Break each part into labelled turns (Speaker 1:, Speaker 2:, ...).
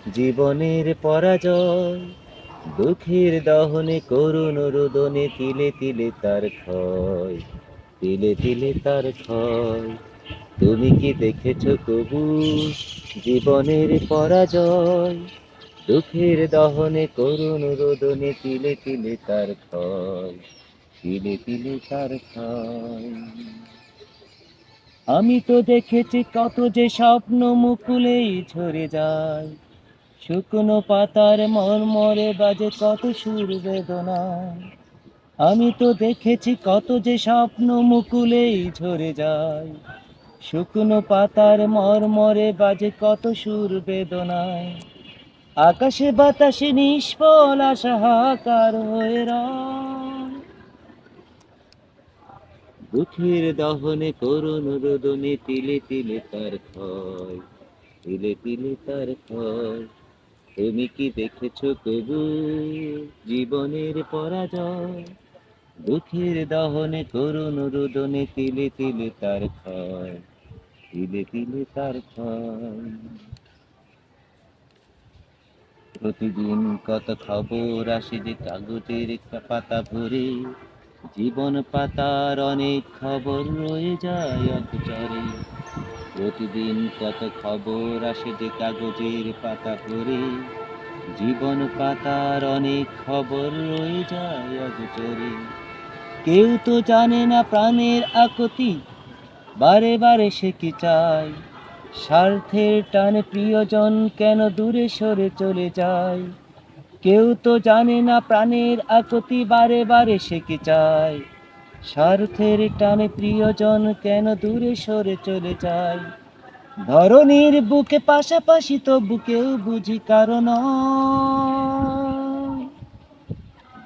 Speaker 1: জীবনের পরাজয়, দুঃখের দহনে করুণ রোদনে তিলে তিলে তার ক্ষয়, তিলে তিলে তার ক্ষয়। তুমি কি দেখেছো কবু জীবনের পরাজয়, দুঃখের দহনে করুণ রোদনে তিলে তিলে তার ক্ষয়, তিলে তিলে তার ক্ষয়। আমি তো দেখেছি কত যে স্বপ্ন মুকুলেই ঝরে যায়, শুকনো পাতার মর্মরে বাজে কত সুর বেদনায়। আমি তো দেখেছি কত যে স্বপ্ন মুকুলেই ঝরে যায়, শুকনো পাতার মর্মরে বাজে কত সুর বেদনায়। আকাশে বাতাসে নিষ্ফল আশা হাহাকার হয়ে রয়, দুঃখের দহনে করুণ রোদনে তিলে তিলে তার ক্ষয়, তিলে তিলে তার ক্ষয়। তুমি কি দেখেছো কবু জীবনের পরাজয়, দুঃখের দহনে করুণ রোদনে তিলে তিলে তার ক্ষয়, তিলে তিলে তার ক্ষয়। প্রতিদিন কত খবর আসে যে কাগজের একটা পাতা ভরে, জীবন পাতার অনেক খবর রয়ে যায় অগোচরে। প্রতিদিন কত খবর আসে যে কাগজের পাতা ভরে, জীবন পাতার অনেক খবর রয়ে যায় অগোচরে। কেউ তো জানে না প্রাণের আকুতি, বারে বারে সে কি চায়, স্বার্থের টানে প্রিয়জন কেন দূরে সরে চলে যায়। কেউ তো জানে না প্রাণের আকুতি, বারে বারে সে কি চায়, স্বার্থের টানে প্রিয়জন কেন দূরে সরে চলে যায়। ধরনীর বুকে পাশাপাশি তো বুকেও বুঝি কারণ,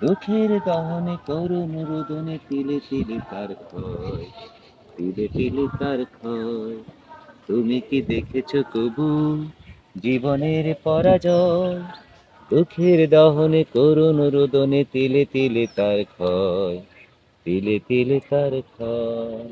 Speaker 1: দুঃখের দহনে করুণ রোদনে তিলে তিলে তার ক্ষয়, তিলে তিলে তার ক্ষয়। তুমি কি দেখেছো কবু জীবনের পরাজয়, দুঃখের দহনে করুণ রোদনে তিলে তিলে তার ক্ষয়, তিলে তিলে তার ক্ষয়।